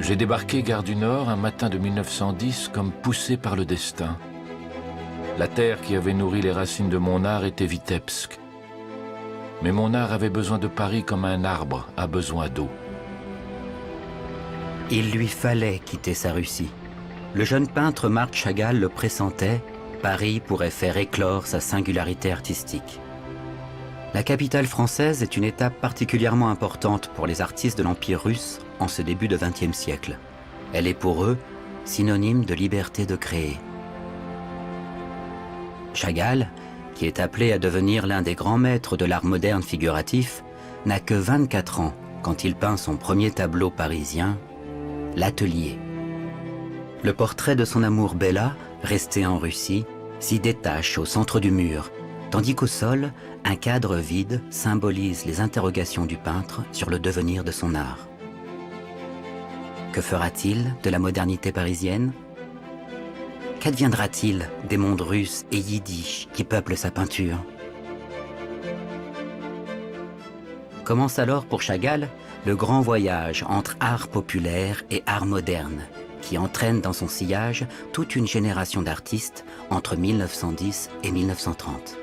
J'ai débarqué gare du Nord un matin de 1910 comme poussé par le destin. La terre qui avait nourri les racines de mon art était Vitebsk. Mais mon art avait besoin de Paris comme un arbre a besoin d'eau. Il lui fallait quitter sa Russie. Le jeune peintre Marc Chagall le pressentait, Paris pourrait faire éclore sa singularité artistique. La capitale française est une étape particulièrement importante pour les artistes de l'Empire russe en ce début de XXe siècle. Elle est pour eux synonyme de liberté de créer. Chagall, qui est appelé à devenir l'un des grands maîtres de l'art moderne figuratif, n'a que 24 ans quand il peint son premier tableau parisien, L'Atelier. Le portrait de son amour Bella, resté en Russie, s'y détache au centre du mur, tandis qu'au sol, un cadre vide symbolise les interrogations du peintre sur le devenir de son art. Que fera-t-il de la modernité parisienne? Qu'adviendra-t-il des mondes russes et yiddish qui peuplent sa peinture? Commence alors pour Chagall le grand voyage entre art populaire et art moderne, qui entraîne dans son sillage toute une génération d'artistes entre 1910 et 1930.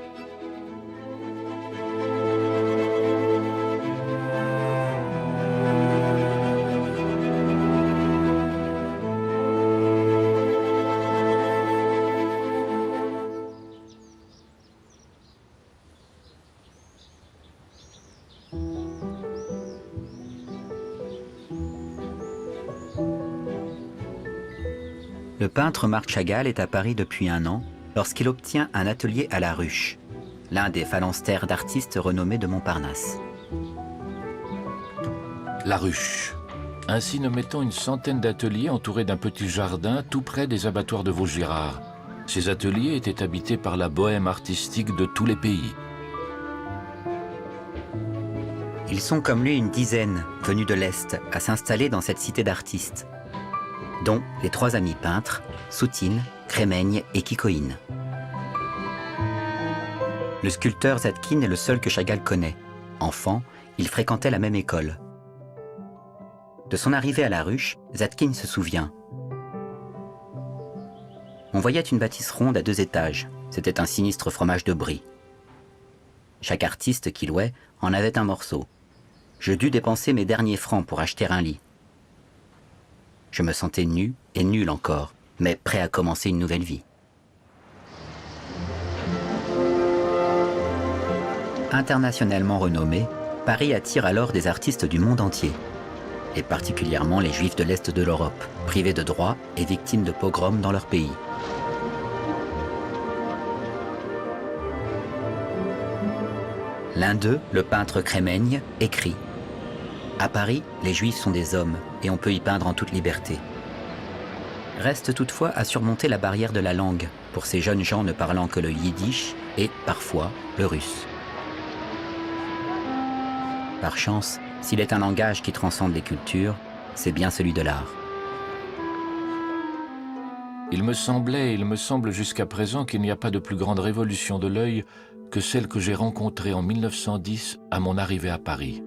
Le peintre Marc Chagall est à Paris depuis un an lorsqu'il obtient un atelier à La Ruche, l'un des phalanstères d'artistes renommés de Montparnasse. La Ruche. Ainsi nommait-on une centaine d'ateliers entourés d'un petit jardin tout près des abattoirs de Vaugirard. Ces ateliers étaient habités par la bohème artistique de tous les pays. Ils sont comme lui une dizaine, venus de l'Est, à s'installer dans cette cité d'artistes, dont les trois amis peintres, Soutine, Crémeigne et Kikoïne. Le sculpteur Zadkine est le seul que Chagall connaît. Enfant, il fréquentait la même école. De son arrivée à La Ruche, Zadkine se souvient. On voyait une bâtisse ronde à 2 étages. C'était un sinistre fromage de brie. Chaque artiste qui louait en avait un morceau. Je dus dépenser mes derniers francs pour acheter un lit. Je me sentais nu et nul encore, mais prêt à commencer une nouvelle vie. Internationalement renommé, Paris attire alors des artistes du monde entier, et particulièrement les Juifs de l'Est de l'Europe, privés de droits et victimes de pogroms dans leur pays. L'un d'eux, le peintre Crémeigne, écrit « À Paris, les Juifs sont des hommes et on peut y peindre en toute liberté. Reste toutefois à surmonter la barrière de la langue pour ces jeunes gens ne parlant que le yiddish et, parfois, le russe. Par chance, s'il est un langage qui transcende les cultures, c'est bien celui de l'art. » Il me semblait et il me semble jusqu'à présent qu'il n'y a pas de plus grande révolution de l'œil que celle que j'ai rencontrée en 1910 à mon arrivée à Paris.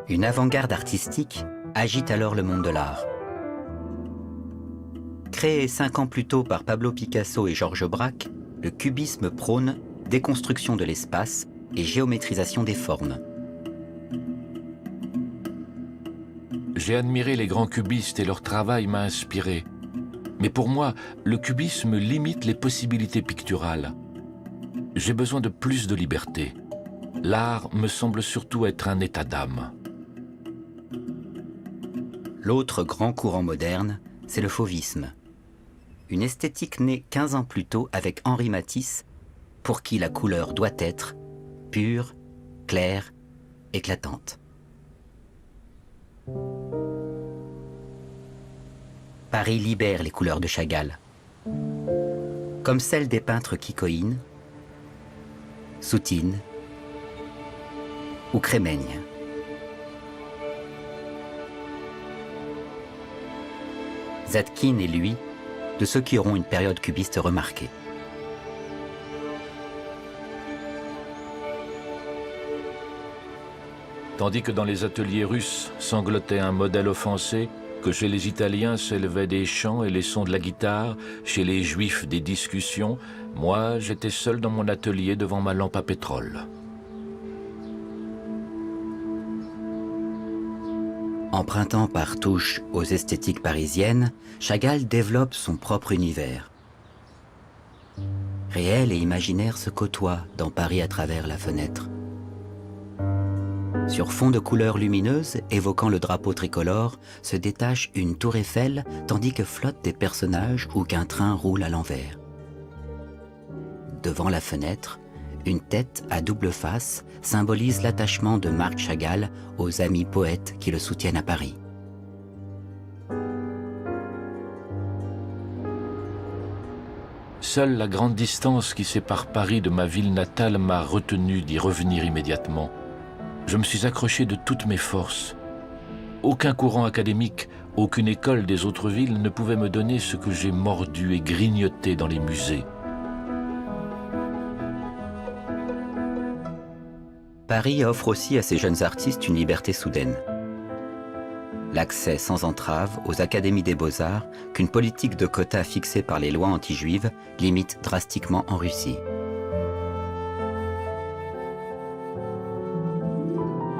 Une avant-garde artistique agite alors le monde de l'art. Créé 5 ans plus tôt par Pablo Picasso et Georges Braque, le cubisme prône déconstruction de l'espace et géométrisation des formes. J'ai admiré les grands cubistes et leur travail m'a inspiré. Mais pour moi, le cubisme limite les possibilités picturales. J'ai besoin de plus de liberté. L'art me semble surtout être un état d'âme. L'autre grand courant moderne, c'est le fauvisme. Une esthétique née 15 ans plus tôt avec Henri Matisse, pour qui la couleur doit être pure, claire, éclatante. Paris libère les couleurs de Chagall, comme celles des peintres Kikoïne, Soutine ou Crémeigne. Zadkine est, lui, de ceux qui auront une période cubiste remarquée. Tandis que dans les ateliers russes sanglotait un modèle offensé, que chez les Italiens s'élevaient des chants et les sons de la guitare, chez les Juifs des discussions, moi j'étais seul dans mon atelier devant ma lampe à pétrole. Empruntant par touche aux esthétiques parisiennes, Chagall développe son propre univers. Réel et imaginaire se côtoient dans Paris à travers la fenêtre. Sur fond de couleurs lumineuses, évoquant le drapeau tricolore, se détache une tour Eiffel, tandis que flottent des personnages ou qu'un train roule à l'envers. Devant la fenêtre, une tête à double face symbolise l'attachement de Marc Chagall aux amis poètes qui le soutiennent à Paris. Seule la grande distance qui sépare Paris de ma ville natale m'a retenu d'y revenir immédiatement. Je me suis accroché de toutes mes forces. Aucun courant académique, aucune école des autres villes ne pouvait me donner ce que j'ai mordu et grignoté dans les musées. Paris offre aussi à ces jeunes artistes une liberté soudaine. L'accès sans entrave aux académies des beaux-arts qu'une politique de quotas fixée par les lois anti-juives limite drastiquement en Russie.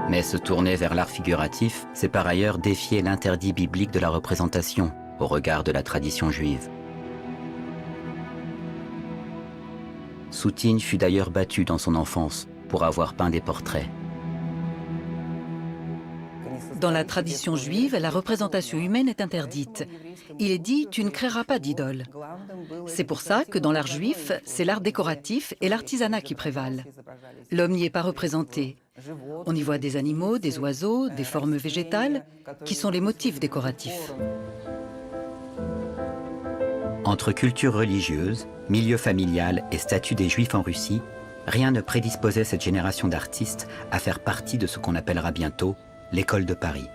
Mais se tourner vers l'art figuratif, c'est par ailleurs défier l'interdit biblique de la représentation au regard de la tradition juive. Soutine fut d'ailleurs battu dans son enfance pour avoir peint des portraits. Dans la tradition juive, la représentation humaine est interdite. Il est dit « tu ne créeras pas d'idole ». C'est pour ça que dans l'art juif, c'est l'art décoratif et l'artisanat qui prévalent. L'homme n'y est pas représenté. On y voit des animaux, des oiseaux, des formes végétales, qui sont les motifs décoratifs. Entre culture religieuse, milieu familial et statut des Juifs en Russie, rien ne prédisposait cette génération d'artistes à faire partie de ce qu'on appellera bientôt l'école de Paris.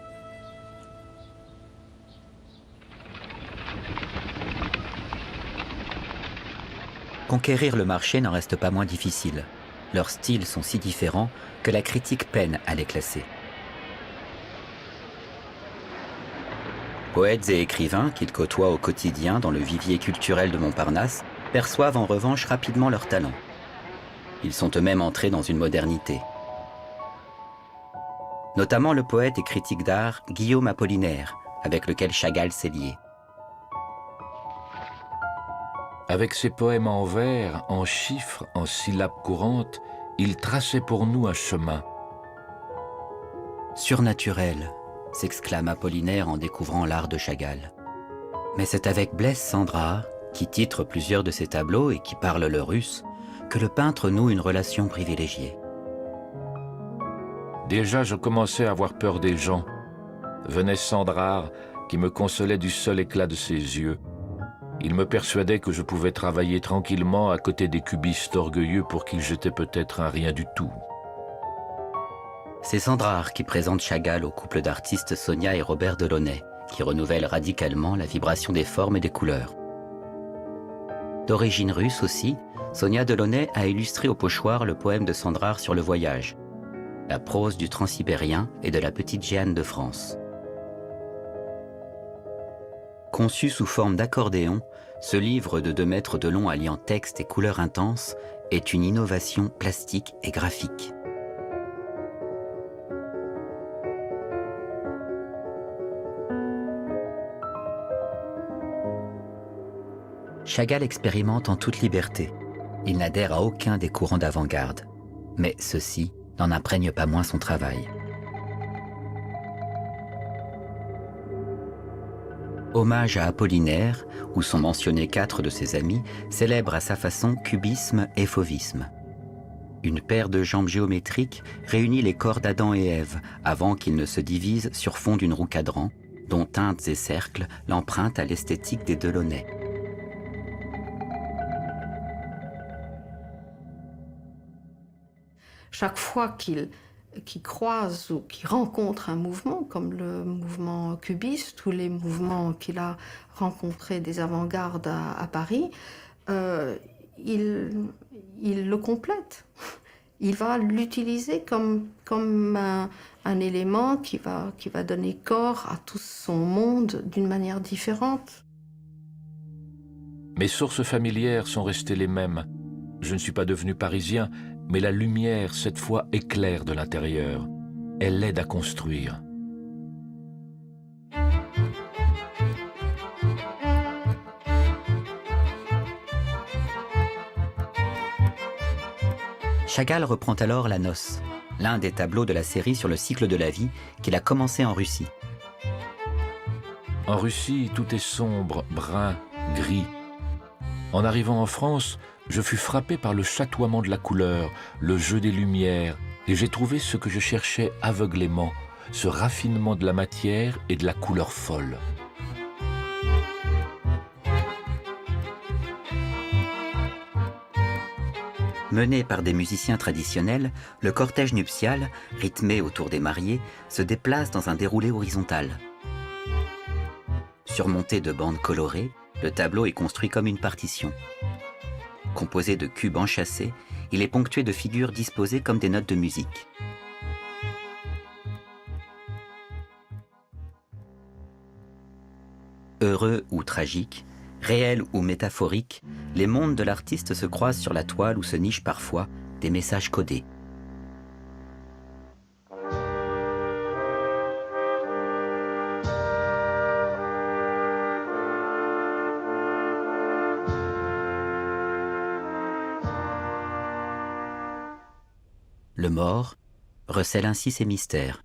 Conquérir le marché n'en reste pas moins difficile. Leurs styles sont si différents que la critique peine à les classer. Poètes et écrivains qu'ils côtoient au quotidien dans le vivier culturel de Montparnasse perçoivent en revanche rapidement leur talent. Ils sont eux-mêmes entrés dans une modernité. Notamment le poète et critique d'art Guillaume Apollinaire, avec lequel Chagall s'est lié. Avec ses poèmes en vers, en chiffres, en syllabes courantes, il traçait pour nous un chemin. Surnaturel, s'exclame Apollinaire en découvrant l'art de Chagall. Mais c'est avec Blaise Cendrars, qui titre plusieurs de ses tableaux et qui parle le russe, que le peintre noue une relation privilégiée. Déjà, je commençais à avoir peur des gens. Venait Cendrars, qui me consolait du seul éclat de ses yeux. Il me persuadait que je pouvais travailler tranquillement à côté des cubistes orgueilleux pour qui j'étais peut-être un rien du tout. C'est Cendrars qui présente Chagall au couple d'artistes Sonia et Robert Delaunay, qui renouvelle radicalement la vibration des formes et des couleurs. D'origine russe aussi, Sonia Delaunay a illustré au pochoir le poème de Cendrars sur le voyage, la prose du Transsibérien et de la petite Jeanne de France. Conçu sous forme d'accordéon, ce livre de 2 mètres de long alliant texte et couleurs intenses est une innovation plastique et graphique. Chagall expérimente en toute liberté. Il n'adhère à aucun des courants d'avant-garde. Mais ceci n'en imprègne pas moins son travail. Hommage à Apollinaire, où sont mentionnés 4 de ses amis, célèbre à sa façon cubisme et fauvisme. Une paire de jambes géométriques réunit les corps d'Adam et Ève avant qu'ils ne se divisent sur fond d'une roue cadran, dont teintes et cercles l'empruntent à l'esthétique des Delaunay. Chaque fois qu'il croise ou qu'il rencontre un mouvement, comme le mouvement cubiste ou les mouvements qu'il a rencontrés des avant-gardes à Paris, il le complète. Il va l'utiliser comme un élément qui va donner corps à tout son monde d'une manière différente. Mes sources familières sont restées les mêmes. Je ne suis pas devenu parisien, mais la lumière, cette fois, éclaire de l'intérieur. Elle l'aide à construire. Chagall reprend alors La Noce, l'un des tableaux de la série sur le cycle de la vie qu'il a commencé en Russie. En Russie, tout est sombre, brun, gris. En arrivant en France, je fus frappé par le chatoiement de la couleur, le jeu des lumières, et j'ai trouvé ce que je cherchais aveuglément, ce raffinement de la matière et de la couleur folle. Mené par des musiciens traditionnels, le cortège nuptial, rythmé autour des mariés, se déplace dans un déroulé horizontal. Surmonté de bandes colorées, le tableau est construit comme une partition. Composé de cubes enchâssés, il est ponctué de figures disposées comme des notes de musique. Heureux ou tragique, réel ou métaphorique, les mondes de l'artiste se croisent sur la toile où se nichent parfois des messages codés. Le mort recèle ainsi ses mystères,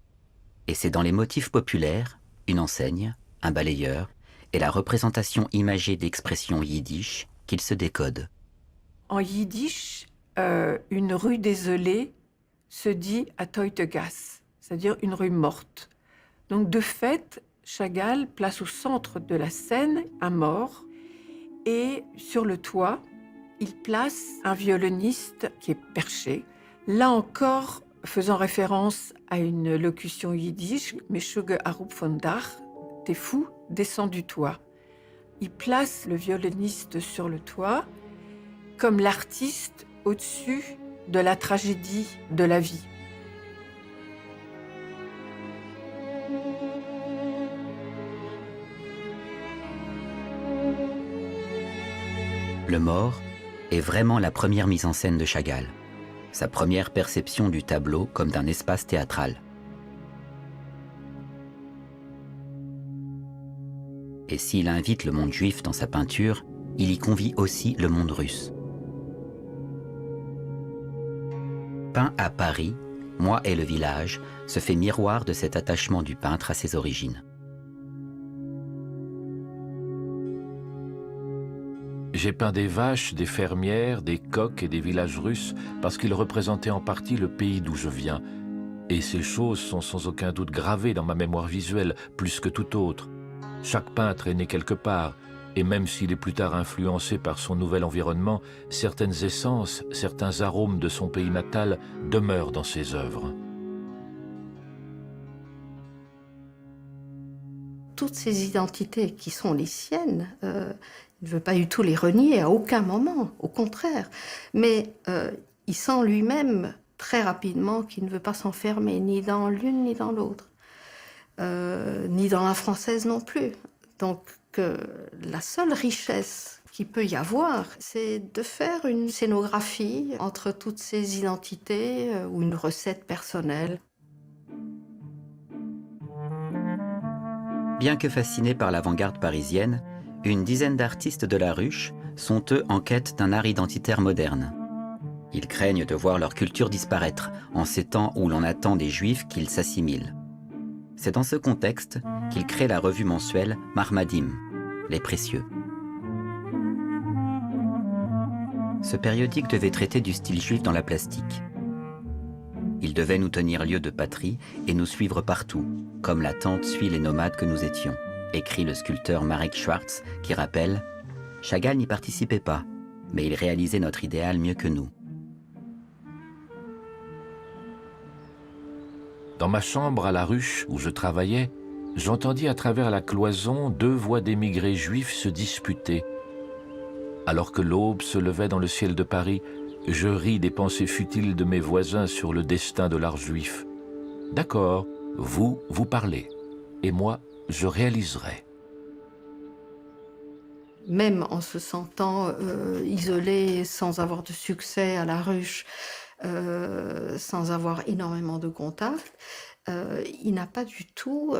et c'est dans les motifs populaires, une enseigne, un balayeur, et la représentation imagée d'expressions yiddish qu'il se décode. En yiddish, une rue désolée se dit Atoitegas, c'est-à-dire une rue morte. Donc de fait, Chagall place au centre de la scène un mort, et sur le toit, il place un violoniste qui est perché, là encore faisant référence à une locution yiddish, Meshuge Arup von Dach, t'es fou, descends du toit. Il place le violoniste sur le toit comme l'artiste au-dessus de la tragédie de la vie. Le mort est vraiment la première mise en scène de Chagall, sa première perception du tableau comme d'un espace théâtral. Et s'il invite le monde juif dans sa peinture, il y convie aussi le monde russe. Peint à Paris, Moi et le village se fait miroir de cet attachement du peintre à ses origines. J'ai peint des vaches, des fermières, des coqs et des villages russes parce qu'ils représentaient en partie le pays d'où je viens. Et ces choses sont sans aucun doute gravées dans ma mémoire visuelle plus que tout autre. Chaque peintre est né quelque part, et même s'il est plus tard influencé par son nouvel environnement, certaines essences, certains arômes de son pays natal demeurent dans ses œuvres. Toutes ces identités qui sont les siennes, il ne veut pas du tout les renier à aucun moment, au contraire. Mais il sent lui-même très rapidement qu'il ne veut pas s'enfermer ni dans l'une ni dans l'autre, ni dans la française non plus. Donc la seule richesse qu'il peut y avoir, c'est de faire une scénographie entre toutes ces identités ou une recette personnelle. Bien que fascinés par l'avant-garde parisienne, une dizaine d'artistes de la ruche sont eux en quête d'un art identitaire moderne. Ils craignent de voir leur culture disparaître en ces temps où l'on attend des juifs qu'ils s'assimilent. C'est dans ce contexte qu'ils créent la revue mensuelle Marmadim, les précieux. Ce périodique devait traiter du style juif dans la plastique. Il devait nous tenir lieu de patrie et nous suivre partout, comme la tente suit les nomades que nous étions, écrit le sculpteur Marek Schwartz, qui rappelle « Chagall n'y participait pas, mais il réalisait notre idéal mieux que nous. » Dans ma chambre à la ruche où je travaillais, j'entendis à travers la cloison 2 voix d'émigrés juifs se disputer. Alors que l'aube se levait dans le ciel de Paris, Je ris des pensées futiles de mes voisins sur le destin de l'art juif. D'accord, vous parlez, et moi, je réaliserai. Même en se sentant isolé, sans avoir de succès à la ruche, sans avoir énormément de contacts, il n'a pas du tout,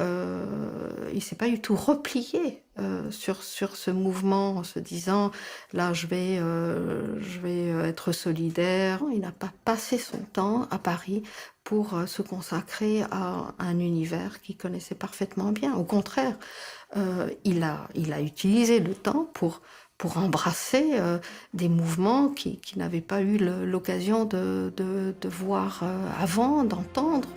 il s'est pas du tout replié sur ce mouvement en se disant là je vais être solidaire. Il n'a pas passé son temps à Paris pour se consacrer à un univers qu'il connaissait parfaitement bien. Au contraire, il a utilisé le temps pour embrasser des mouvements qu'il n'avait pas eu l'occasion de voir avant, d'entendre.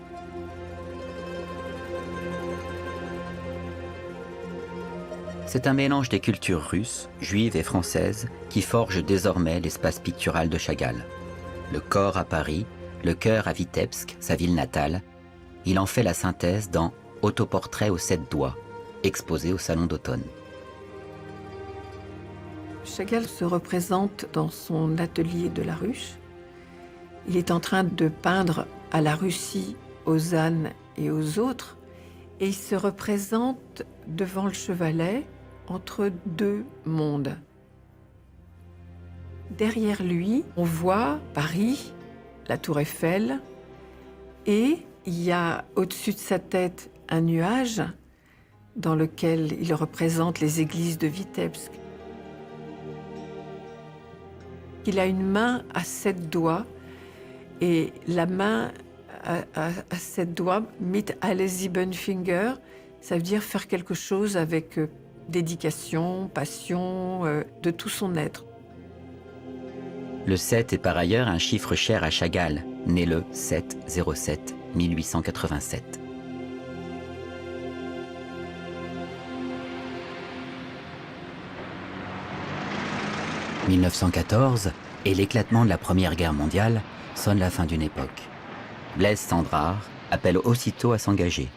C'est un mélange des cultures russes, juives et françaises qui forge désormais l'espace pictural de Chagall. Le corps à Paris, le cœur à Vitebsk, sa ville natale, il en fait la synthèse dans Autoportrait aux 7 doigts, exposé au Salon d'automne. Chagall se représente dans son atelier de la Ruche. Il est en train de peindre à la Russie, aux ânes et aux autres, et il se représente devant le chevalet entre deux mondes. Derrière lui, on voit Paris, la Tour Eiffel, et il y a au-dessus de sa tête un nuage dans lequel il représente les églises de Vitebsk. Il a une main à 7 doigts, et la main à 7 doigts, mit alle 7 Finger, ça veut dire faire quelque chose avec dédication, passion, de tout son être. Le 7 est par ailleurs un chiffre cher à Chagall, né le 7-07-1887. « 1914 et l'éclatement de la Première Guerre mondiale sonne la fin d'une époque. Blaise Cendrars appelle aussitôt à s'engager.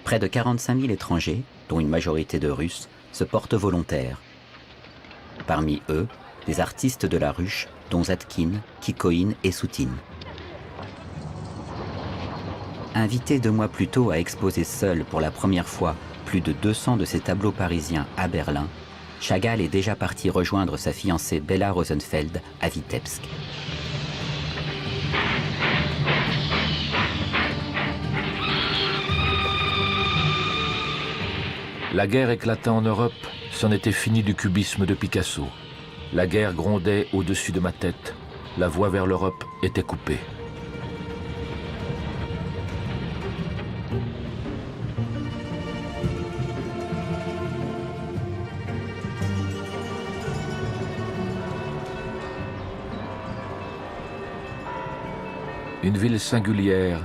Près de 45 000 étrangers, dont une majorité de Russes, se portent volontaires. Parmi eux, des artistes de la ruche, dont Zadkine, Kikoïne et Soutine. Invité 2 mois plus tôt à exposer seul pour la première fois plus de 200 de ses tableaux parisiens à Berlin, Chagall est déjà parti rejoindre sa fiancée Bella Rosenfeld à Vitebsk. La guerre éclata en Europe, c'en était fini du cubisme de Picasso. La guerre grondait au-dessus de ma tête. La voie vers l'Europe était coupée. Une ville singulière,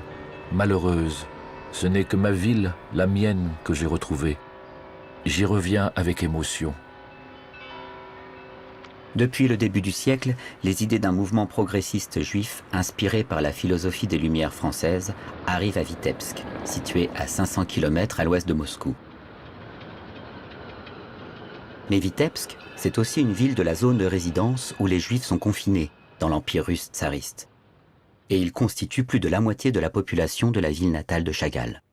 malheureuse. Ce n'est que ma ville, la mienne, que j'ai retrouvée. J'y reviens avec émotion. Depuis le début du siècle, les idées d'un mouvement progressiste juif inspiré par la philosophie des Lumières françaises arrivent à Vitebsk, situé à 500 km à l'ouest de Moscou. Mais Vitebsk, c'est aussi une ville de la zone de résidence où les Juifs sont confinés, dans l'Empire russe tsariste. Et il constitue plus de la moitié de la population de la ville natale de Chagall.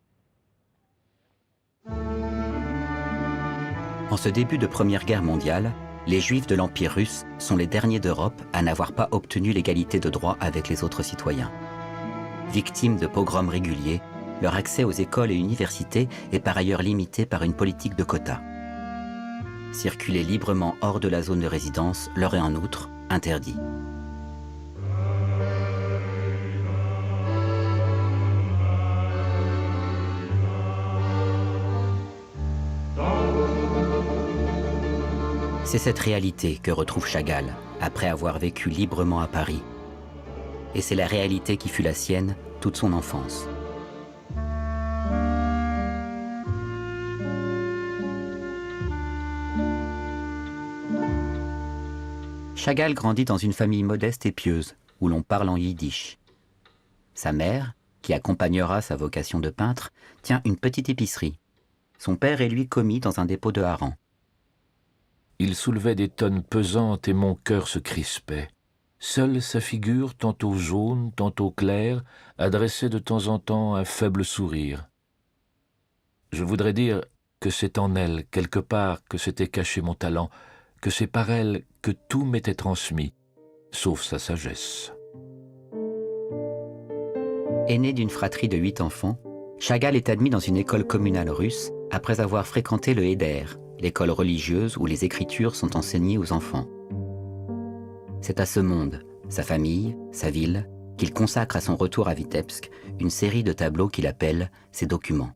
En ce début de Première Guerre mondiale, les Juifs de l'Empire russe sont les derniers d'Europe à n'avoir pas obtenu l'égalité de droit avec les autres citoyens. Victimes de pogroms réguliers, leur accès aux écoles et universités est par ailleurs limité par une politique de quotas. Circuler librement hors de la zone de résidence leur est en outre interdit. C'est cette réalité que retrouve Chagall après avoir vécu librement à Paris. Et c'est la réalité qui fut la sienne toute son enfance. Chagall grandit dans une famille modeste et pieuse, où l'on parle en yiddish. Sa mère, qui accompagnera sa vocation de peintre, tient une petite épicerie. Son père est lui commis dans un dépôt de harengs. Il soulevait des tonnes pesantes et mon cœur se crispait. Seule sa figure, tantôt jaune, tantôt claire, adressait de temps en temps un faible sourire. Je voudrais dire que c'est en elle, quelque part, que s'était caché mon talent, que c'est par elle que tout m'était transmis, sauf sa sagesse. Aîné d'une fratrie de 8 enfants, Chagall est admis dans une école communale russe après avoir fréquenté le Heder, l'école religieuse où les écritures sont enseignées aux enfants. C'est à ce monde, sa famille, sa ville, qu'il consacre à son retour à Vitebsk une série de tableaux qu'il appelle ses documents.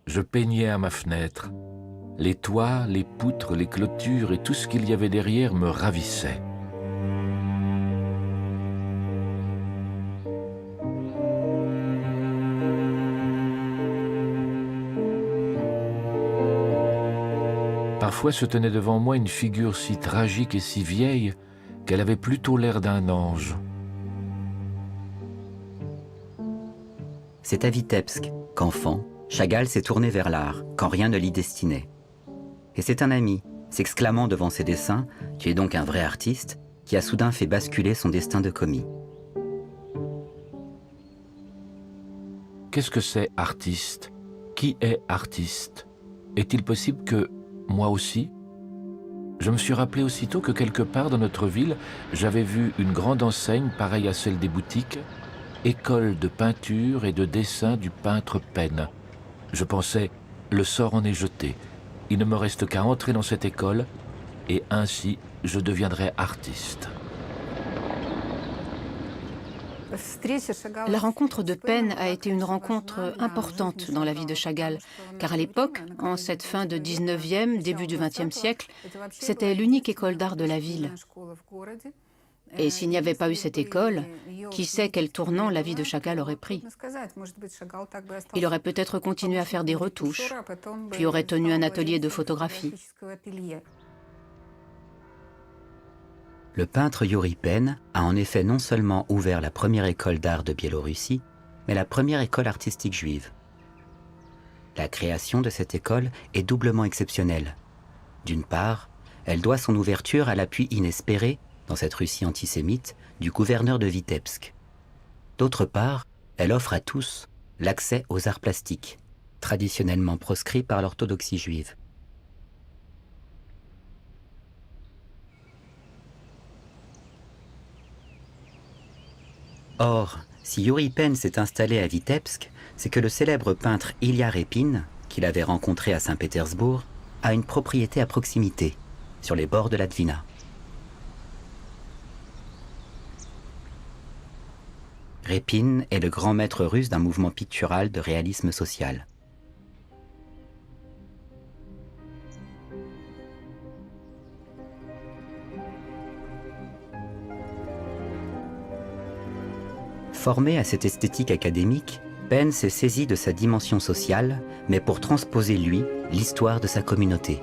Je peignais à ma fenêtre. Les toits, les poutres, les clôtures et tout ce qu'il y avait derrière me ravissaient. Parfois se tenait devant moi une figure si tragique et si vieille qu'elle avait plutôt l'air d'un ange. C'est à Vitebsk qu'enfant, Chagall s'est tourné vers l'art, quand rien ne l'y destinait. Et c'est un ami, s'exclamant devant ses dessins « Tu es donc un vrai artiste », qui a soudain fait basculer son destin de commis. Qu'est-ce que c'est artiste? Qui est artiste? Est-il possible que moi aussi? Je me suis rappelé aussitôt que quelque part dans notre ville, j'avais vu une grande enseigne pareille à celle des boutiques, école de peinture et de dessin du peintre Penn. Je pensais, le sort en est jeté. Il ne me reste qu'à entrer dans cette école et ainsi je deviendrai artiste. La rencontre de Penn a été une rencontre importante dans la vie de Chagall, car à l'époque, en cette fin de 19e, début du 20e siècle, c'était l'unique école d'art de la ville. Et s'il n'y avait pas eu cette école, qui sait quel tournant la vie de Chagall aurait pris? Il aurait peut-être continué à faire des retouches, puis aurait tenu un atelier de photographie. Le peintre Yuri Penn a en effet non seulement ouvert la première école d'art de Biélorussie, mais la première école artistique juive. La création de cette école est doublement exceptionnelle. D'une part, elle doit son ouverture à l'appui inespéré, dans cette Russie antisémite, du gouverneur de Vitebsk. D'autre part, elle offre à tous l'accès aux arts plastiques, traditionnellement proscrits par l'orthodoxie juive. Or, si Yuri Penn s'est installé à Vitebsk, c'est que le célèbre peintre Ilya Repin, qu'il avait rencontré à Saint-Pétersbourg, a une propriété à proximité, sur les bords de la Dvina. Repin est le grand maître russe d'un mouvement pictural de réalisme social. Formé à cette esthétique académique, Penn s'est saisi de sa dimension sociale, mais pour transposer, lui, l'histoire de sa communauté.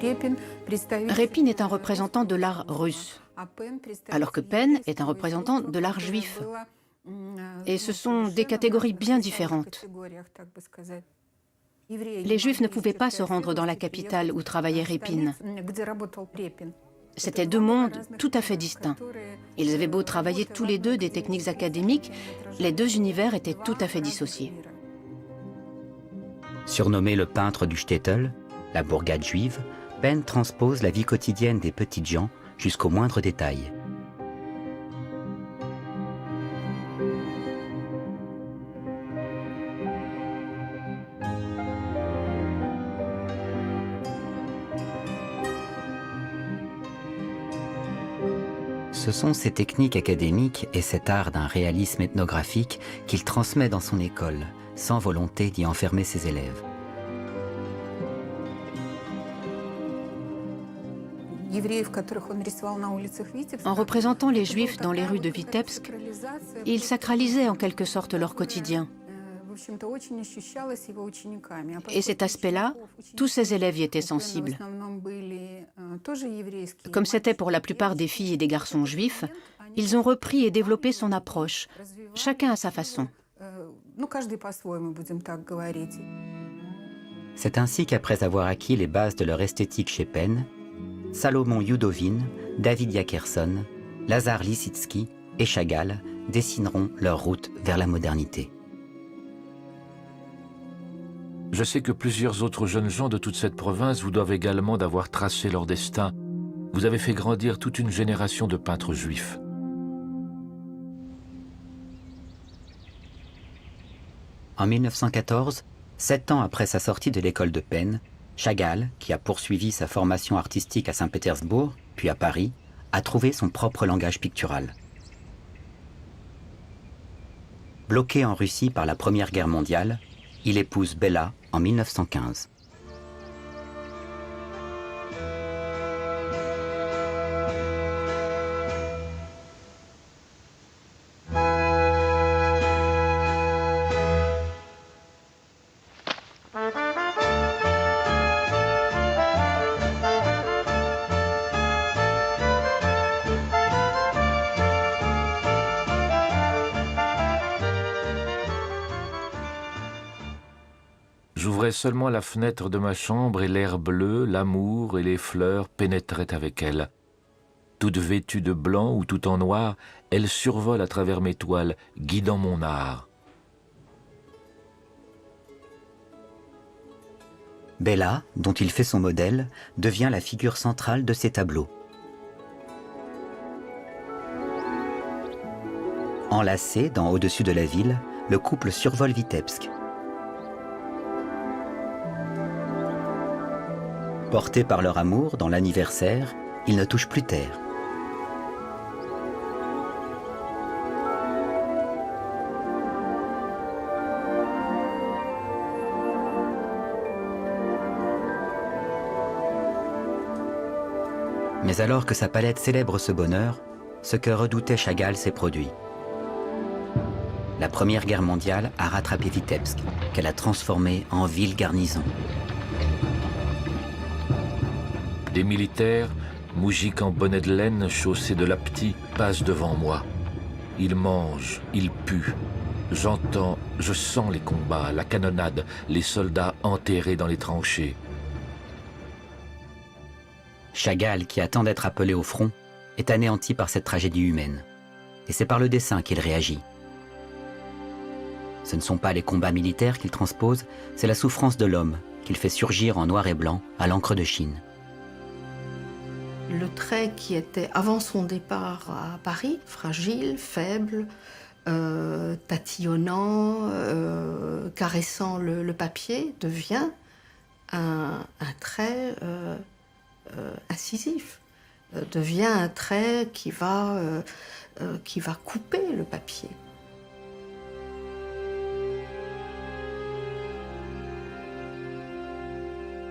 Repin est un représentant de l'art russe, alors que Penn est un représentant de l'art juif. Et ce sont des catégories bien différentes. Les Juifs ne pouvaient pas se rendre dans la capitale où travaillait Repin. C'étaient deux mondes tout à fait distincts. Ils avaient beau travailler tous les deux des techniques académiques, les deux univers étaient tout à fait dissociés. Surnommé le peintre du shtetl, la bourgade juive, Penn transpose la vie quotidienne des petites gens jusqu'au moindre détail. Ce sont ces techniques académiques et cet art d'un réalisme ethnographique qu'il transmet dans son école, sans volonté d'y enfermer ses élèves. En représentant les Juifs dans les rues de Vitebsk, il sacralisait en quelque sorte leur quotidien. Et cet aspect-là, tous ses élèves y étaient sensibles. Comme c'était pour la plupart des filles et des garçons juifs, ils ont repris et développé son approche, chacun à sa façon. C'est ainsi qu'après avoir acquis les bases de leur esthétique chez Penn, Salomon Youdovin David Jakerson, Lazar Lisitsky et Chagall dessineront leur route vers la modernité. Je sais que plusieurs autres jeunes gens de toute cette province vous doivent également d'avoir tracé leur destin. Vous avez fait grandir toute une génération de peintres juifs. En 1914, 7 ans après sa sortie de l'école de Penn, Chagall, qui a poursuivi sa formation artistique à Saint-Pétersbourg, puis à Paris, a trouvé son propre langage pictural. Bloqué en Russie par la Première Guerre mondiale, il épouse Bella en 1915. J'ouvrais seulement la fenêtre de ma chambre et l'air bleu, l'amour et les fleurs pénétraient avec elle. Toute vêtue de blanc ou tout en noir, elle survole à travers mes toiles, guidant mon art. Bella, dont il fait son modèle, devient la figure centrale de ses tableaux. Enlacé dans Au-dessus de la ville, le couple survole Vitebsk. Portés par leur amour dans l'anniversaire, ils ne touchent plus terre. Mais alors que sa palette célèbre ce bonheur, ce que redoutait Chagall s'est produit. La Première Guerre mondiale a rattrapé Vitebsk, qu'elle a transformé en ville garnison. Des militaires, moujiks en bonnet de laine, chaussés de laptis, passent devant moi. Ils mangent, ils puent. J'entends, je sens les combats, la canonnade, les soldats enterrés dans les tranchées. Chagall, qui attend d'être appelé au front, est anéanti par cette tragédie humaine. Et c'est par le dessin qu'il réagit. Ce ne sont pas les combats militaires qu'il transpose, c'est la souffrance de l'homme qu'il fait surgir en noir et blanc à l'encre de Chine. Le trait qui était, avant son départ à Paris, fragile, faible, tatillonnant, caressant le papier, devient un trait incisif, devient un trait qui va couper le papier.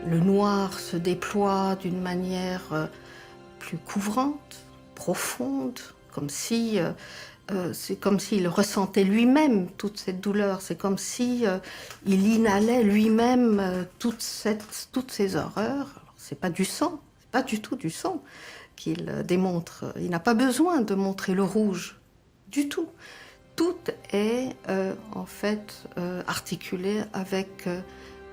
Le noir se déploie d'une manière plus couvrante, profonde, comme si c'est comme s'il ressentait lui-même toute cette douleur. C'est comme si il inhalait lui-même toutes ces horreurs. C'est pas du sang, c'est pas du tout du sang qu'il démontre. Il n'a pas besoin de montrer le rouge du tout. Tout est en fait articulé avec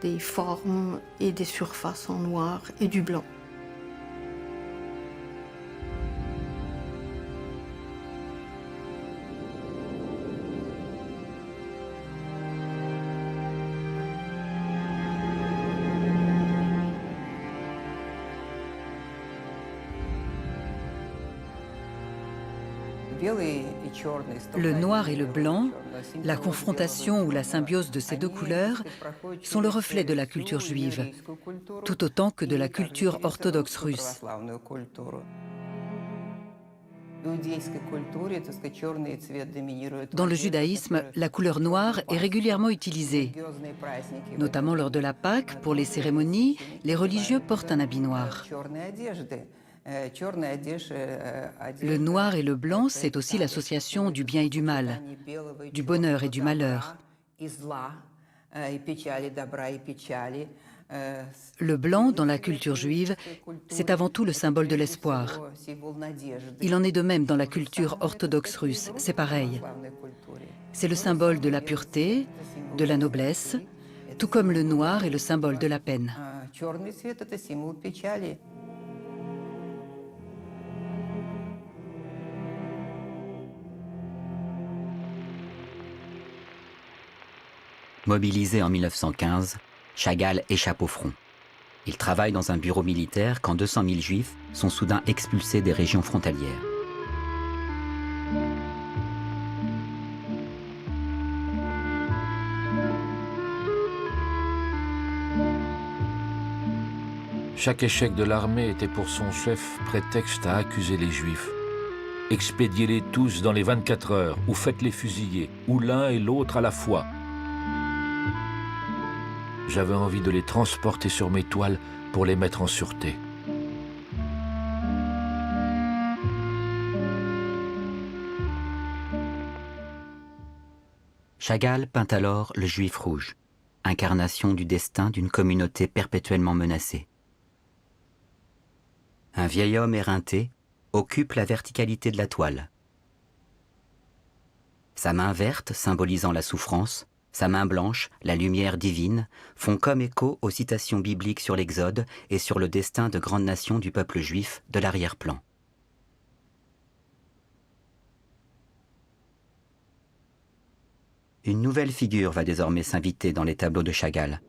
des formes et des surfaces en noir et du blanc. Le noir et le blanc, la confrontation ou la symbiose de ces deux couleurs sont le reflet de la culture juive, tout autant que de la culture orthodoxe russe. Dans le judaïsme, la couleur noire est régulièrement utilisée. Notamment lors de la Pâque, pour les cérémonies, les religieux portent un habit noir. Le noir et le blanc, c'est aussi l'association du bien et du mal, du bonheur et du malheur. Le blanc, dans la culture juive, c'est avant tout le symbole de l'espoir. Il en est de même dans la culture orthodoxe russe, c'est pareil. C'est le symbole de la pureté, de la noblesse, tout comme le noir est le symbole de la peine. Mobilisé en 1915, Chagall échappe au front. Il travaille dans un bureau militaire quand 200 000 Juifs sont soudain expulsés des régions frontalières. Chaque échec de l'armée était pour son chef prétexte à accuser les Juifs. Expédiez-les tous dans les 24 heures, ou faites-les fusiller, ou l'un et l'autre à la fois. J'avais envie de les transporter sur mes toiles pour les mettre en sûreté. Chagall peint alors le Juif rouge, incarnation du destin d'une communauté perpétuellement menacée. Un vieil homme éreinté occupe la verticalité de la toile. Sa main verte, symbolisant la souffrance, sa main blanche, la lumière divine, font comme écho aux citations bibliques sur l'Exode et sur le destin de grandes nations du peuple juif de l'arrière-plan. Une nouvelle figure va désormais s'inviter dans les tableaux de Chagall.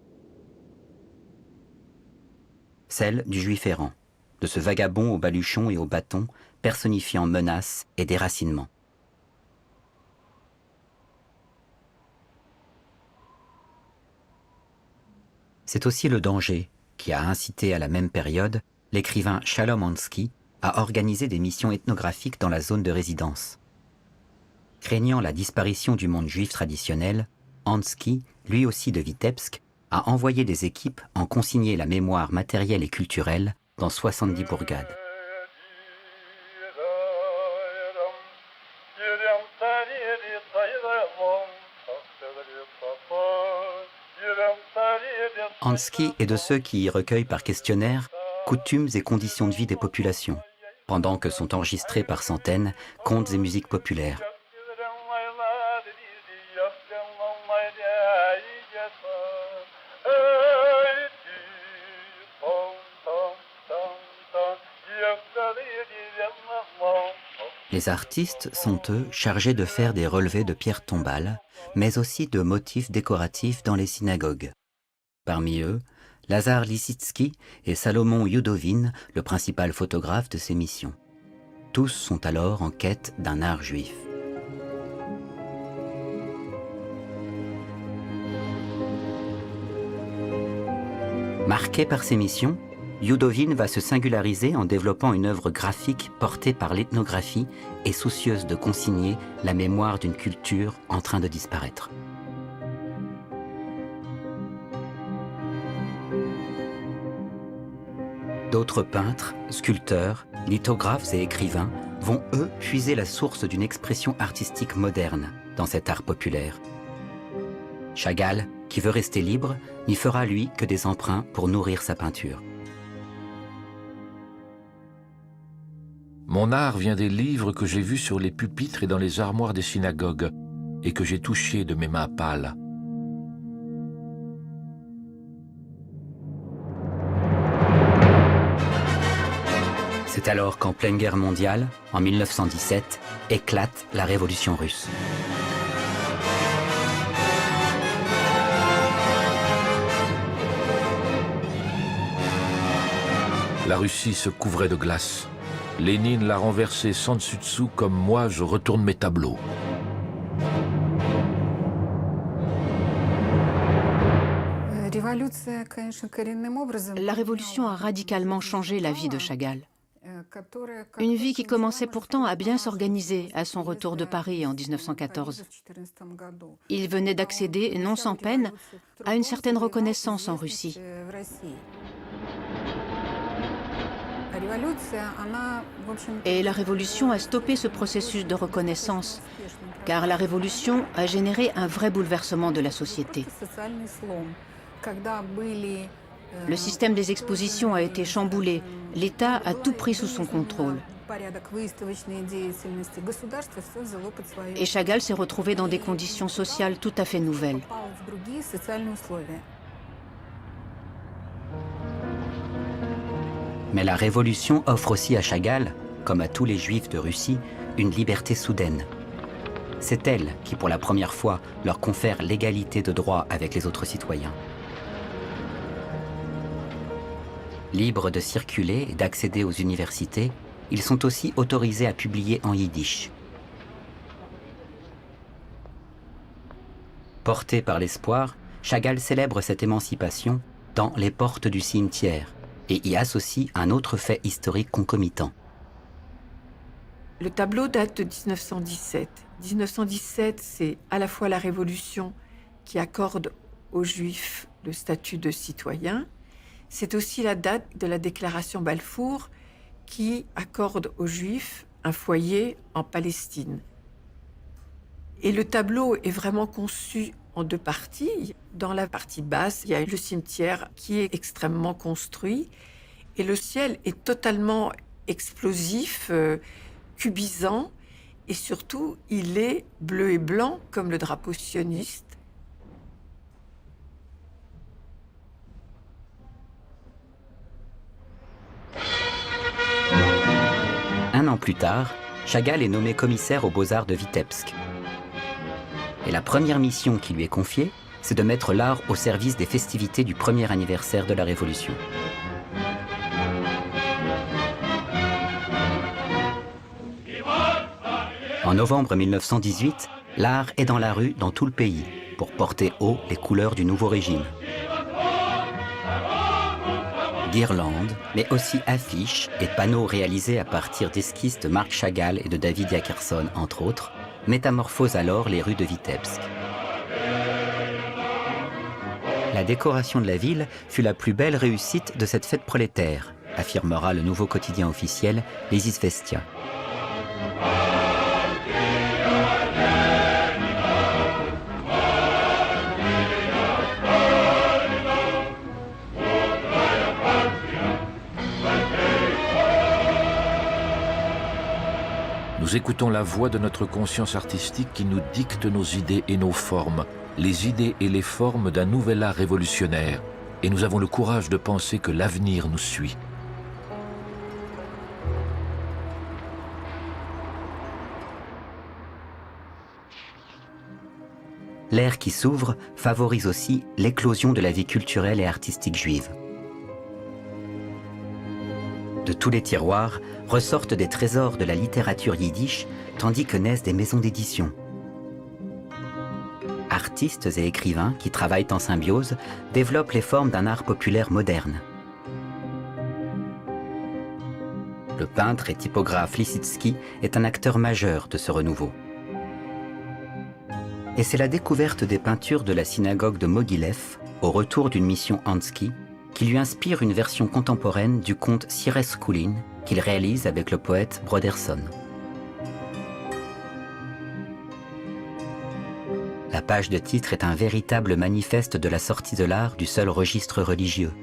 Celle du Juif errant, de ce vagabond au baluchon et au bâton, personnifiant menace et déracinement. C'est aussi le danger qui a incité à la même période l'écrivain Shalom Ansky à organiser des missions ethnographiques dans la zone de résidence. Craignant la disparition du monde juif traditionnel, Ansky, lui aussi de Vitebsk, a envoyé des équipes en consigner la mémoire matérielle et culturelle dans 70 bourgades. Ansky est de ceux qui y recueillent par questionnaire coutumes et conditions de vie des populations, pendant que sont enregistrés par centaines contes et musiques populaires. Les artistes sont, eux, chargés de faire des relevés de pierres tombales, mais aussi de motifs décoratifs dans les synagogues. Parmi eux, Lazar Lisitsky et Salomon Yudovin, le principal photographe de ces missions. Tous sont alors en quête d'un art juif. Marqué par ces missions, Yudovin va se singulariser en développant une œuvre graphique portée par l'ethnographie et soucieuse de consigner la mémoire d'une culture en train de disparaître. D'autres peintres, sculpteurs, lithographes et écrivains vont, eux, puiser la source d'une expression artistique moderne dans cet art populaire. Chagall, qui veut rester libre, n'y fera, lui, que des emprunts pour nourrir sa peinture. Mon art vient des livres que j'ai vus sur les pupitres et dans les armoires des synagogues et que j'ai touchés de mes mains pâles. C'est alors qu'en pleine guerre mondiale, en 1917, éclate la révolution russe. La Russie se couvrait de glace. Lénine l'a renversé sans dessus dessous comme moi je retourne mes tableaux. La révolution a radicalement changé la vie de Chagall. Une vie qui commençait pourtant à bien s'organiser à son retour de Paris en 1914. Il venait d'accéder, non sans peine, à une certaine reconnaissance en Russie. Et la révolution a stoppé ce processus de reconnaissance, car la révolution a généré un vrai bouleversement de la société. Le système des expositions a été chamboulé, l'État a tout pris sous son contrôle. Et Chagall s'est retrouvé dans des conditions sociales tout à fait nouvelles. Mais la révolution offre aussi à Chagall, comme à tous les juifs de Russie, une liberté soudaine. c'est elle qui, pour la première fois, leur confère l'égalité de droit avec les autres citoyens. Libres de circuler et d'accéder aux universités, ils sont aussi autorisés à publier en yiddish. Porté par l'espoir, Chagall célèbre cette émancipation dans Les portes du cimetière et y associe un autre fait historique concomitant. Le tableau date de 1917. 1917, c'est à la fois la Révolution qui accorde aux Juifs le statut de citoyen, c'est aussi la date de la déclaration Balfour qui accorde aux Juifs un foyer en Palestine. Et le tableau est vraiment conçu en deux parties. Dans la partie basse, il y a le cimetière qui est extrêmement construit et le ciel est totalement explosif, cubisant, et surtout, il est bleu et blanc comme le drapeau sioniste. Un an plus tard, Chagall est nommé commissaire aux Beaux-Arts de Vitebsk. Et la première mission qui lui est confiée, c'est de mettre l'art au service des festivités du premier anniversaire de la Révolution. En novembre 1918, l'art est dans la rue dans tout le pays pour porter haut les couleurs du nouveau régime. Guirlandes, mais aussi affiches et panneaux réalisés à partir d'esquisses de Marc Chagall et de David Jackerson, entre autres, métamorphosent alors les rues de Vitebsk. La décoration de la ville fut la plus belle réussite de cette fête prolétaire, affirmera le nouveau quotidien officiel, Les Izvestia. Nous écoutons la voix de notre conscience artistique qui nous dicte nos idées et nos formes, les idées et les formes d'un nouvel art révolutionnaire. Et nous avons le courage de penser que l'avenir nous suit. L'ère qui s'ouvre favorise aussi l'éclosion de la vie culturelle et artistique juive. De tous les tiroirs ressortent des trésors de la littérature yiddish, tandis que naissent des maisons d'édition. Artistes et écrivains qui travaillent en symbiose développent les formes d'un art populaire moderne. Le peintre et typographe Lissitzky est un acteur majeur de ce renouveau. Et c'est la découverte des peintures de la synagogue de Mogilev, au retour d'une mission Ansky, qui lui inspire une version contemporaine du conte Sires Coulin qu'il réalise avec le poète Broderson. La page de titre est un véritable manifeste de la sortie de l'art du seul registre religieux.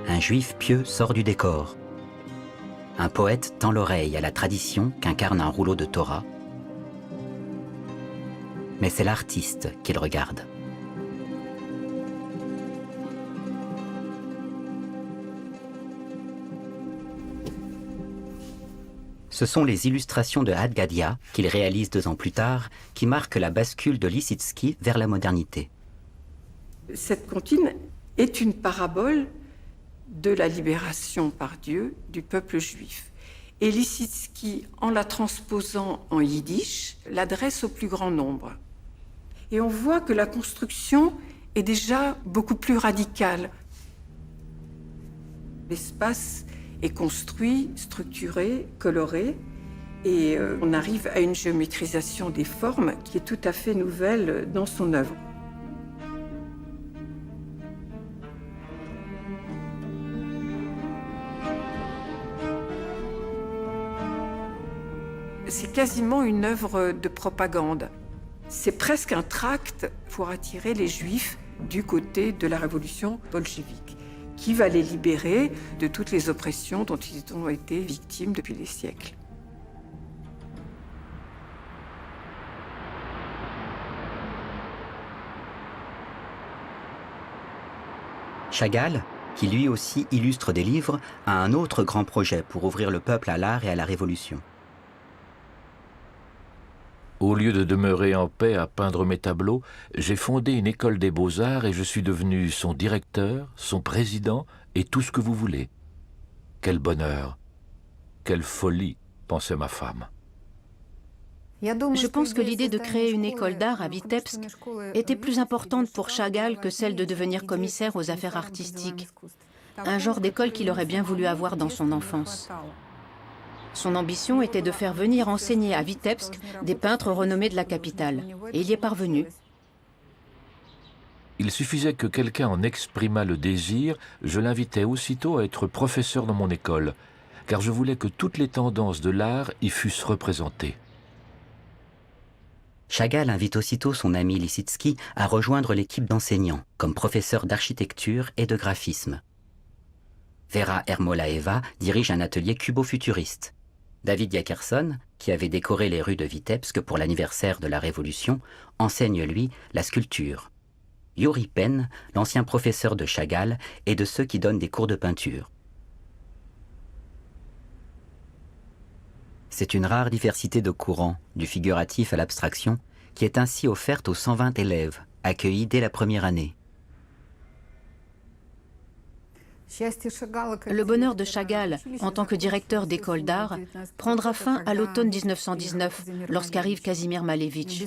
Un juif pieux sort du décor. Un poète tend l'oreille à la tradition qu'incarne un rouleau de Torah. Mais c'est l'artiste qu'il regarde. Ce sont les illustrations de Hadgadia, qu'il réalise 2 ans plus tard, qui marquent la bascule de Lissitzky vers la modernité. Cette comptine est une parabole de la libération par Dieu du peuple juif. Et Lissitzky, en la transposant en yiddish, l'adresse au plus grand nombre. Et on voit que la construction est déjà beaucoup plus radicale. L'espace est construit, structuré, coloré, et on arrive à une géométrisation des formes qui est tout à fait nouvelle dans son œuvre. C'est quasiment une œuvre de propagande. C'est presque un tract pour attirer les Juifs du côté de la révolution bolchevique, qui va les libérer de toutes les oppressions dont ils ont été victimes depuis des siècles. Chagall, qui lui aussi illustre des livres, a un autre grand projet pour ouvrir le peuple à l'art et à la révolution. Au lieu de demeurer en paix à peindre mes tableaux, j'ai fondé une école des beaux-arts et je suis devenu son directeur, son président et tout ce que vous voulez. Quel bonheur, quelle folie, pensait ma femme. Je pense que l'idée de créer une école d'art à Vitebsk était plus importante pour Chagall que celle de devenir commissaire aux affaires artistiques, un genre d'école qu'il aurait bien voulu avoir dans son enfance. Son ambition était de faire venir enseigner à Vitebsk des peintres renommés de la capitale, et il y est parvenu. Il suffisait que quelqu'un en exprimât le désir, je l'invitais aussitôt à être professeur dans mon école, car je voulais que toutes les tendances de l'art y fussent représentées. Chagall invite aussitôt son ami Lissitsky à rejoindre l'équipe d'enseignants, comme professeur d'architecture et de graphisme. Vera Ermolaeva dirige un atelier cubo-futuriste. David Jackerson, qui avait décoré les rues de Vitebsk pour l'anniversaire de la Révolution, enseigne lui la sculpture. Yuri Penn, l'ancien professeur de Chagall, est de ceux qui donnent des cours de peinture. C'est une rare diversité de courants, du figuratif à l'abstraction, qui est ainsi offerte aux 120 élèves, accueillis dès la première année. Le bonheur de Chagall, en tant que directeur d'école d'art, prendra fin à l'automne 1919, lorsqu'arrive Kazimir Malevich.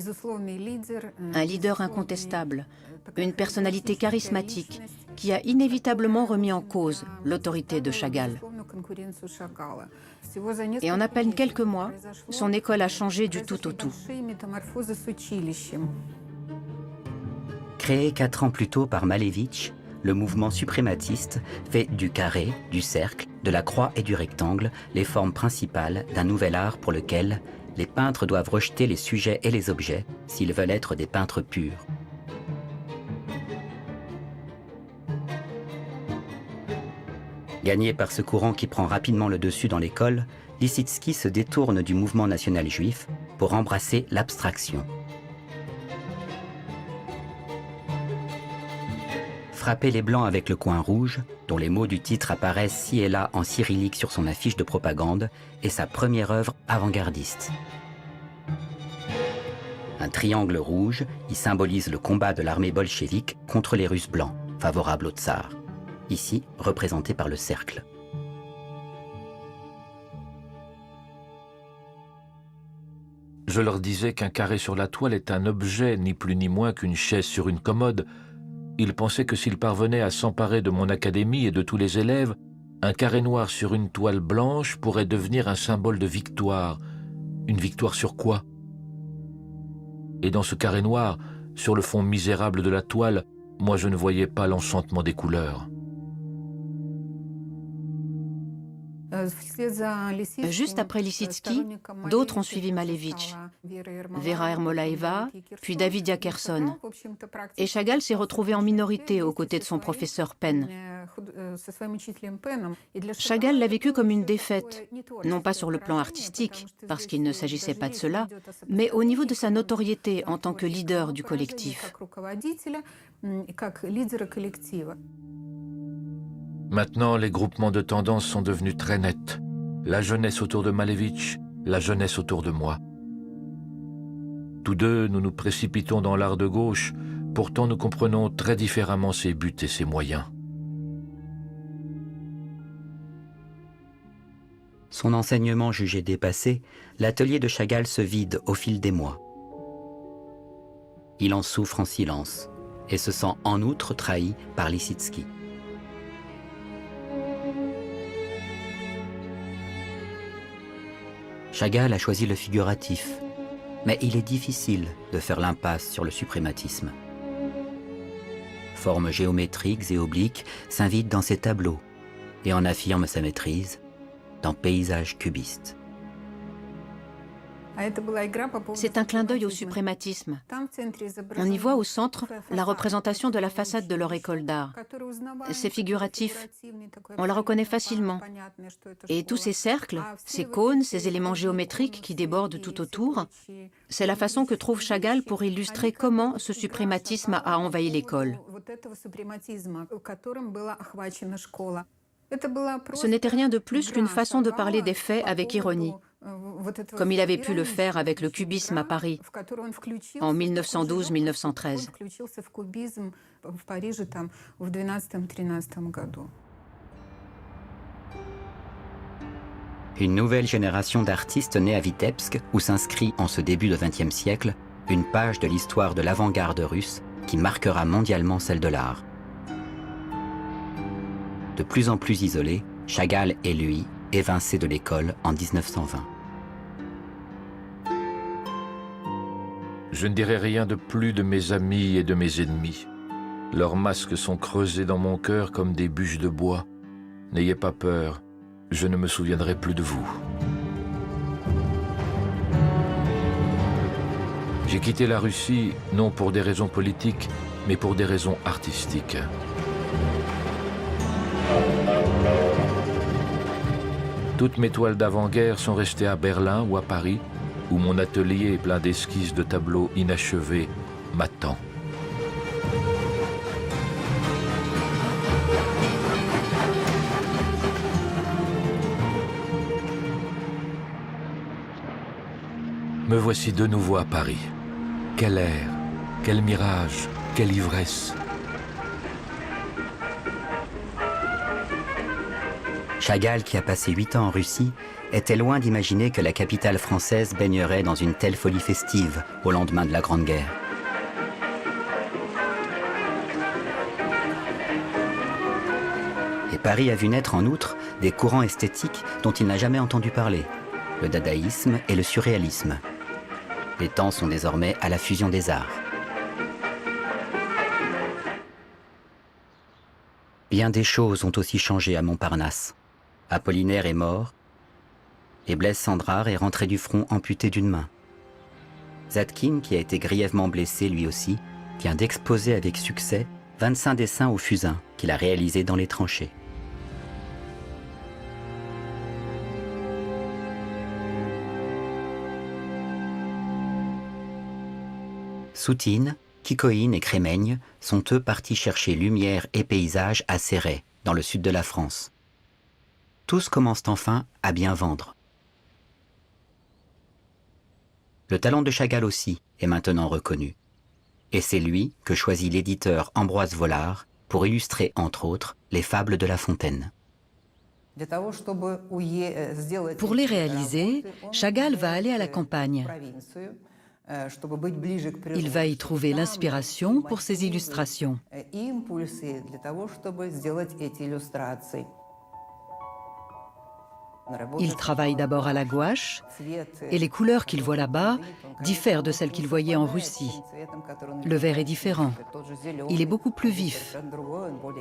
Un leader incontestable, une personnalité charismatique, qui a inévitablement remis en cause l'autorité de Chagall. Et en à peine quelques mois, son école a changé du tout au tout. Créé 4 ans plus tôt par Malevich, le mouvement suprématiste fait du carré, du cercle, de la croix et du rectangle les formes principales d'un nouvel art pour lequel les peintres doivent rejeter les sujets et les objets s'ils veulent être des peintres purs. Gagné par ce courant qui prend rapidement le dessus dans l'école, Lissitsky se détourne du mouvement national juif pour embrasser l'abstraction. Frapper les blancs avec le coin rouge, dont les mots du titre apparaissent ci et là en cyrillique sur son affiche de propagande, est sa première œuvre avant-gardiste. Un triangle rouge y symbolise le combat de l'armée bolchevique contre les Russes blancs, favorables au tsar, ici représenté par le cercle. Je leur disais qu'un carré sur la toile est un objet, ni plus ni moins qu'une chaise sur une commode. Ils pensaient que s'ils parvenaient à s'emparer de mon académie et de tous les élèves, un carré noir sur une toile blanche pourrait devenir un symbole de victoire. Une victoire sur quoi? Et dans ce carré noir, sur le fond misérable de la toile, moi je ne voyais pas l'enchantement des couleurs. Juste après Lissitsky, d'autres ont suivi Malevich, Vera Ermolaeva, puis David Jackerson. Et Chagall s'est retrouvé en minorité aux côtés de son professeur Penn. Chagall l'a vécu comme une défaite, non pas sur le plan artistique, parce qu'il ne s'agissait pas de cela, mais au niveau de sa notoriété en tant que leader du collectif. Maintenant, les groupements de tendance sont devenus très nets. La jeunesse autour de Malevich, la jeunesse autour de moi. Tous deux, nous nous précipitons dans l'art de gauche, pourtant nous comprenons très différemment ses buts et ses moyens. Son enseignement jugé dépassé, l'atelier de Chagall se vide au fil des mois. Il en souffre en silence et se sent en outre trahi par Lissitsky. Chagall a choisi le figuratif, mais il est difficile de faire l'impasse sur le suprématisme. Formes géométriques et obliques s'invitent dans ses tableaux et en affirment sa maîtrise dans Paysages cubistes. C'est un clin d'œil au suprématisme. On y voit au centre la représentation de la façade de leur école d'art. C'est figuratif. On la reconnaît facilement. Et tous ces cercles, ces cônes, ces éléments géométriques qui débordent tout autour, c'est la façon que trouve Chagall pour illustrer comment ce suprématisme a envahi l'école. Ce n'était rien de plus qu'une façon de parler des faits avec ironie, comme il avait pu le faire avec le cubisme à Paris en 1912-1913. Une nouvelle génération d'artistes naît à Vitebsk, où s'inscrit en ce début de XXe siècle une page de l'histoire de l'avant-garde russe qui marquera mondialement celle de l'art. De plus en plus isolé, Chagall est, lui, évincé de l'école en 1920. Je ne dirai rien de plus de mes amis et de mes ennemis. Leurs masques sont creusés dans mon cœur comme des bûches de bois. N'ayez pas peur, je ne me souviendrai plus de vous. J'ai quitté la Russie, non pour des raisons politiques, mais pour des raisons artistiques. Toutes mes toiles d'avant-guerre sont restées à Berlin ou à Paris, où mon atelier plein d'esquisses de tableaux inachevés m'attend. Me voici de nouveau à Paris. Quel air, quel mirage, quelle ivresse. Chagall, qui a passé 8 ans en Russie, était loin d'imaginer que la capitale française baignerait dans une telle folie festive au lendemain de la Grande Guerre. Et Paris a vu naître en outre des courants esthétiques dont il n'a jamais entendu parler, le dadaïsme et le surréalisme. Les temps sont désormais à la fusion des arts. Bien des choses ont aussi changé à Montparnasse. Apollinaire est mort, et Blaise Cendrars est rentré du front amputé d'une main. Zadkine, qui a été grièvement blessé lui aussi, vient d'exposer avec succès 25 dessins au fusain qu'il a réalisés dans les tranchées. Soutine, Kikoïne et Crémeigne sont eux partis chercher lumière et paysage à Céret, dans le sud de la France. Tous commencent enfin à bien vendre. Le talent de Chagall aussi est maintenant reconnu. Et c'est lui que choisit l'éditeur Ambroise Vollard pour illustrer, entre autres, les fables de La Fontaine. Pour les réaliser, Chagall va aller à la campagne. Il va y trouver l'inspiration pour ses illustrations. Il travaille d'abord à la gouache, et les couleurs qu'il voit là-bas diffèrent de celles qu'il voyait en Russie. Le vert est différent. Il est beaucoup plus vif.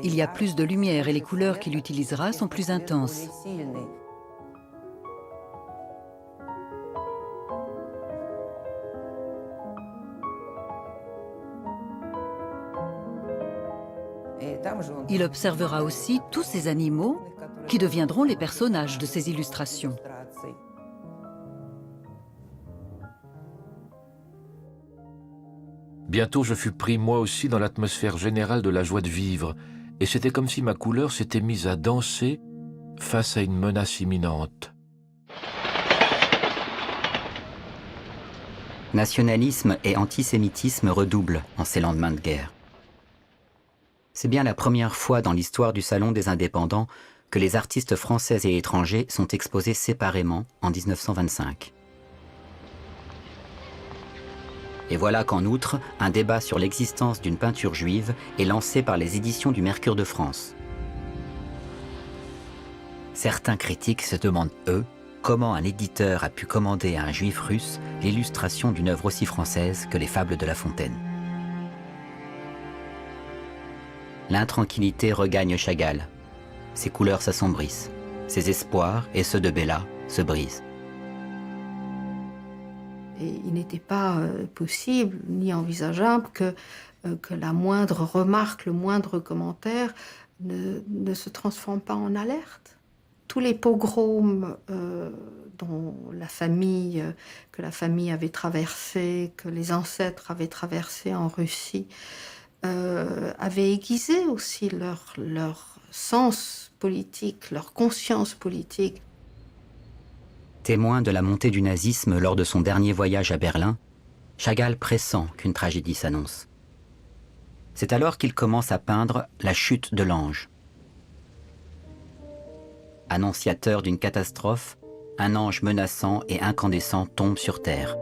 Il y a plus de lumière et les couleurs qu'il utilisera sont plus intenses. Il observera aussi tous ces animaux qui deviendront les personnages de ses illustrations. Bientôt, je fus pris moi aussi dans l'atmosphère générale de la joie de vivre, et c'était comme si ma couleur s'était mise à danser face à une menace imminente. Nationalisme et antisémitisme redoublent en ces lendemains de guerre. C'est bien la première fois dans l'histoire du Salon des Indépendants que les artistes français et étrangers sont exposés séparément en 1925. Et voilà qu'en outre, un débat sur l'existence d'une peinture juive est lancé par les éditions du Mercure de France. Certains critiques se demandent, eux, comment un éditeur a pu commander à un juif russe l'illustration d'une œuvre aussi française que les fables de La Fontaine. L'intranquillité regagne Chagall. Ses couleurs s'assombrissent. Ses espoirs et ceux de Bella se brisent. Et il n'était pas possible ni envisageable que la moindre remarque, le moindre commentaire ne se transforme pas en alerte. Tous les pogroms que la famille avait traversés, que les ancêtres avaient traversés en Russie, avaient aiguisé aussi sens politique, leur conscience politique. Témoin de la montée du nazisme lors de son dernier voyage à Berlin, Chagall pressent qu'une tragédie s'annonce. C'est alors qu'il commence à peindre La chute de l'ange. Annonciateur d'une catastrophe, un ange menaçant et incandescent tombe sur terre.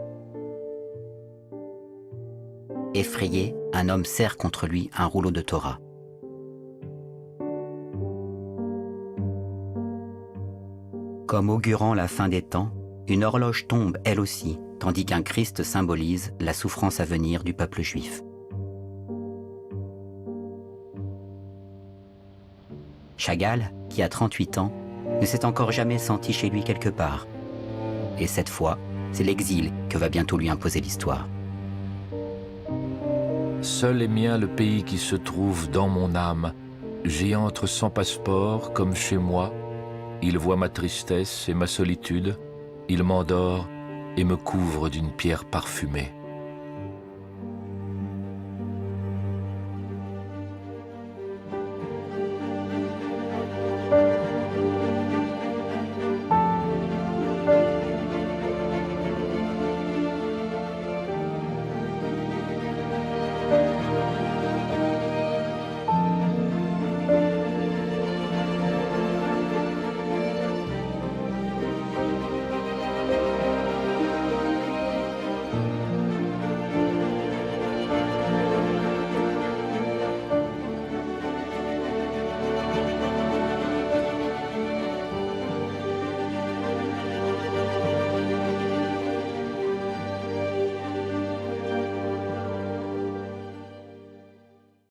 Effrayé, un homme serre contre lui un rouleau de Torah. Comme augurant la fin des temps, une horloge tombe elle aussi, tandis qu'un Christ symbolise la souffrance à venir du peuple juif. Chagall, qui a 38 ans, ne s'est encore jamais senti chez lui quelque part. Et cette fois, c'est l'exil que va bientôt lui imposer l'histoire. Seul est mien le pays qui se trouve dans mon âme. J'y entre sans passeport, comme chez moi. Il voit ma tristesse et ma solitude. Il m'endort et me couvre d'une pierre parfumée.